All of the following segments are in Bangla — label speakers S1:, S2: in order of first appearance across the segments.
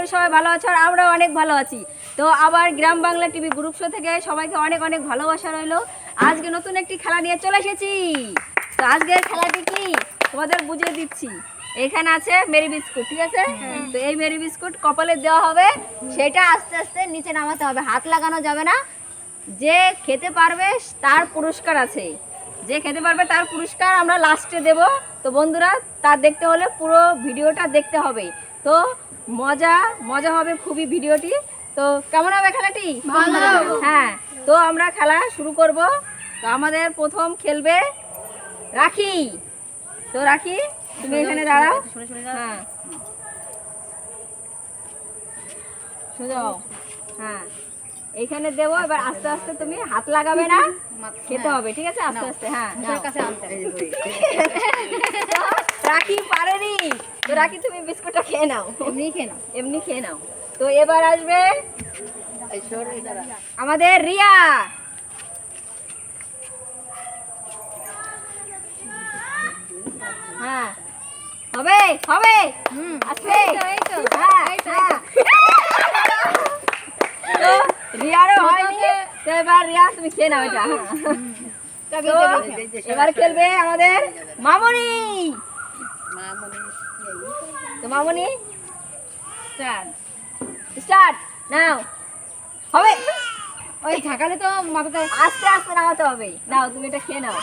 S1: তুমি সবাই ভালো আছো আর আমরাও অনেক ভালো আছি। তো আবার গ্রাম বাংলা টিভি গ্রুপ শো থেকে সবাইকে অনেক অনেক ভালোবাসা রইলো। আজকে নতুন একটি খেলা নিয়ে চলে এসেছি। তো আজকের খেলাটি কি তোমাদের বুঝিয়ে দিচ্ছি। এখানে আছে মেরি বিস্কুট, ঠিক আছে? তো এই মেরি বিস্কুট কপালে দেওয়া হবে, সেটা আস্তে আস্তে নিচে নামাতে হবে, হাত লাগানো যাবে না। যে খেতে পারবে তার পুরস্কার আছে, যে খেতে পারবে তার পুরস্কার আমরা লাস্টে দেব। তো বন্ধুরা, তার দেখতে হলে পুরো ভিডিওটা দেখতে হবে। তো মজা হবে খুবই ভিডিওটি। তো কেমন হবে খেলাটি? হ্যাঁ, তো আমরা খেলা শুরু করব। তো আমাদের প্রথম খেলবে রাখি। তো রাখি, তুমি এখানে দাঁড়াও। হ্যাঁ, সোজাও। হ্যাঁ, এইখানে দেবো। এবার আস্তে আস্তে তুমি হাত লাগাবে না, খেতে হবে, ঠিক আছে? আস্তে আস্তে। হ্যাঁ, রাখি পারেনি। তো রাখি, তুমি বিস্কুটটা খেয়ে নাও, এমনি খেয়ে নাও। তো এবার আসবে আমাদের রিয়া। হ্যাঁ, হবে হবে। আস্তে। তো রিয়ারও হয়নি। তো এবার রিয়া, তুমি খেয়ে নাও এটা। এবার খেলবে আমাদের মামনি। তো মামনি, স্টার্ট নাও। হবে। ওই ঝাঁকালে তো মাথাতে আস্তে আস্তে নামাতে হবে। নাও, তুমি এটা খেয়ে নাও।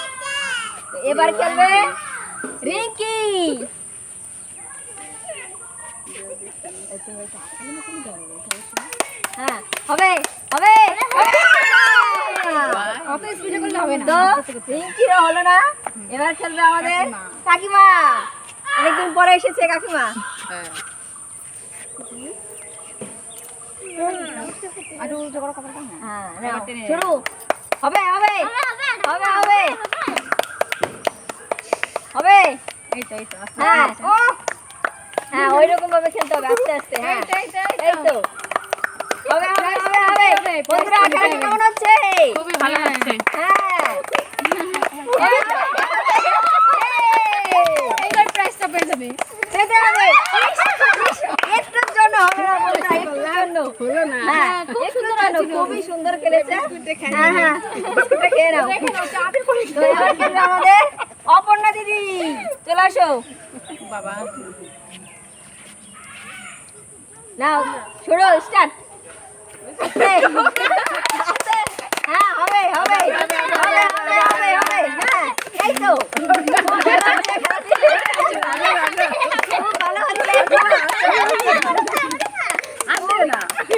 S1: তো এবার খেলবে রিঙ্কি। হ্যাঁ, হবে হবে। অত স্পিডে করলে হবে না। তো রিঙ্কিরও হলো না। এবার খেলবে আমাদের কাকিমা। অনেকদিন পরে এসেছে কাকিমা। শুরু। হবে হবে হবে হবে হবে। হ্যাঁ, হ্যাঁ, ওই রকম ভাবে খেলতে হবে, আস্তে আস্তে। হ্যাঁ, এই তো হবে হবে হবে হবে। বন্ধুরা, খেলাটা কেমন হচ্ছে?
S2: খুবই ভালো হচ্ছে।
S1: হ্যাঁ,
S2: এইবার প্রাইসটা পেয়ে যাবে।
S1: খেতে হবে। একটুর জন্য হবে না বন্ধুরা, একটুর জন্য হলো না। হ্যাঁ, একটুর জন্য খুবই সুন্দর খেলেছে। হ্যাঁ হ্যাঁ, বিস্কুটটা খেয়ে নাও। তো এবার খেলবে আমাদের অপর্ণা দিদি। চলে আসো
S2: বাবা।
S1: নাও, শুরু, স্টার্ট। হ্যাঁ, হবে হবে হবে হবে হবে হবে। হ্যাঁ, এই তো খুব ভালো হচ্ছে,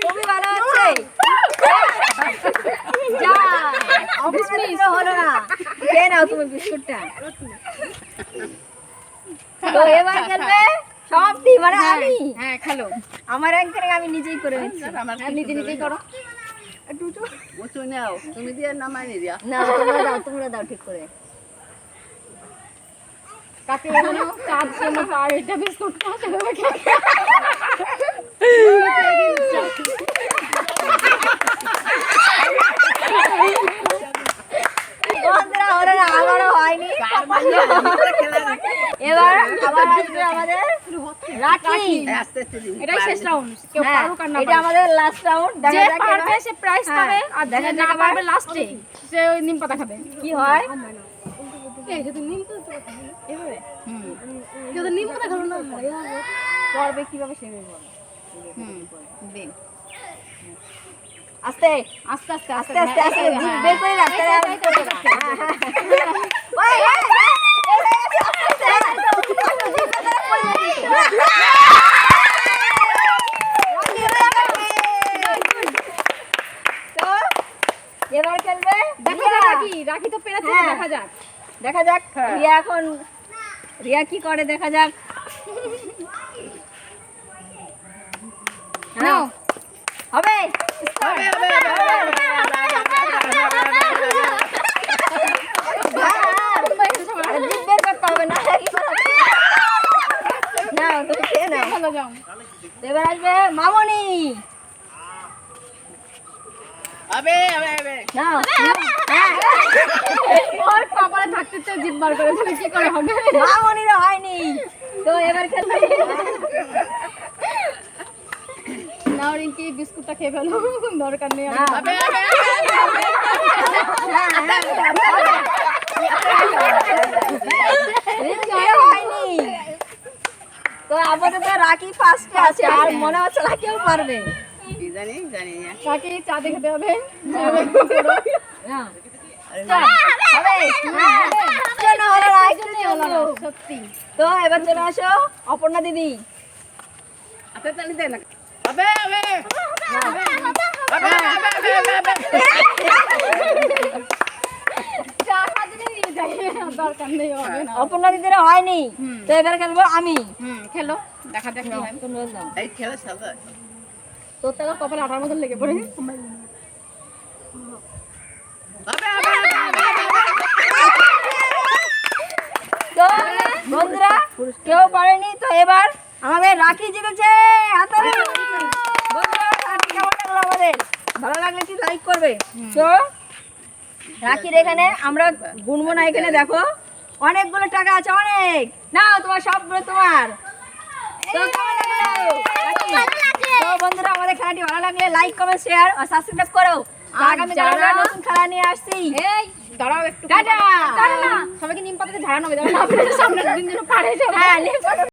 S1: খুবই ভালো হচ্ছে। যা, অপর্ণা হলো না। খেয়ে নাও তুমি বিস্কুটটা। তো এবার খেলবে সমাপ্তি, মানে আমি।
S2: হ্যাঁ, খেলো।
S1: আমার অ্যাঙ্কারিং আমি নিজেই করে নিচ্ছি।
S2: নিজেই করো।
S1: একটু উঁচু।
S3: উঁচু নাও, তুমি দিয়ে নামাই দিয়া।
S1: না, তোমরা দাও ঠিক করে।
S2: কাকে এখনো চার জন্য আর এটা বিস্কুট খাওয়া যাবে কি?
S1: বন্ধুরা, হলো না, আমারও হয়নি। এবার আবার আসবে আমাদের রাখি।
S3: আস্তে আস্তে দিন।
S2: এটাই শেষ রাউন্ড। কেউ
S1: হ্যাঁ,
S2: পারুক আর না
S1: এটা আমাদের লাস্ট রাউন্ড।
S2: যে
S1: দেখা যাক
S2: পারবে
S1: এবার
S2: সে প্রাইজ
S1: হ্যাঁ,
S2: পাবে, আর
S1: দেখা
S2: যে
S1: যাক
S2: না
S1: এবার
S2: পারবে লাস্টে সে ওই নিম পাতা খাবে।
S1: কি হয়।
S2: এই যদি নিম পাতা এভাবে যদি নিম পাতা খাবে না
S1: করবে কিভাবে সেভাবে বলো।
S2: দিন
S1: আস্তে
S2: আস্তে আস্তে
S1: আস্তে আস্তে আস্তে বের করে রাখ, তাহলে আমি করবো না। ওই, এই, এই, আস্তে আস্তে। তো এবার খেলবে
S2: রাখি তো পেরেছে,
S1: হ্যাঁ।
S2: দেখা যাক।
S1: দেখা যাক রিয়া এখন রিয়া কি করে, দেখা যাক।
S2: নাও
S1: হবে
S3: হবে হবে
S1: জিভ বের করতে হবে না, কি করা হবে? নাও, তুমি খেয়ে নাও।
S2: ভালো যাও।
S1: এবার আসবে মামনি।
S3: হবে হবে হবে।
S1: নাও, হ্যাঁ,
S2: ওর কপালে থাকতে তো জিভ বার করে তাহলে কি করে হবে?
S1: মামনিরও হয়নি। তো এবার খেলবে
S2: নাও রিঙ্কি বিস্কুটটা খেয়ে ফেলো দরকার নেই আর।
S3: আবে আবে
S1: হয়নি। তো আপাতত রাখি ফার্স্টে আছে আর মনে হচ্ছে রাখিও পারবে।
S3: কি জানি জানি না
S2: কাকে চা দিয়ে খেতে হবে
S1: হ্যাঁ। হবে? কেন হলো না? একটু চলো।
S2: সত্যি
S1: তো এবার চলে আসো অপর্ণা দিদি।
S3: হাতে তালি দে না আবে আবে আবে আবে আবে
S2: চা খাতে নিয়ে যাই দরকার নেই হবে না।
S1: অপর্ণা দিদির হয়নি, তো এবার খেলবো আমি।
S2: খেলো দেখা যাক কি হয়।
S1: তো বললাম
S3: এই খেলা সবাই
S2: তোর টাকা কপালে আটার মতন লেগে পড়ে
S3: আবে আবে
S1: তো বন্ধুরা কেউ পারেনি, তো এবার আমাদের রাখি জিতেছে। হাতে বন্ধুরা রাখি কেমন লাগলো আমাদের? ভালো লাগলে কি লাইক করবে। তো রাখির এখানে আমরা গুনবো না, এখানে দেখো অনেকগুলো টাকা আছে, অনেক। নাও তোমার সবগুলো তোমার। তো কেমন লাগলো রাখি? তো বন্ধুরা আমাদের খেলাটি ভালো লাগলে লাইক কমেন্ট শেয়ার আর সাবস্ক্রাইব করো। আগামী আমরা নতুন খেলা নিয়ে আসছি।
S2: এই দাঁড়াও একটু
S1: টাটা।
S2: সবাইকে নিম পাতাতে ঝাড়ানো হবে, সামনের দিন যেন পারে
S1: হ্যাঁ,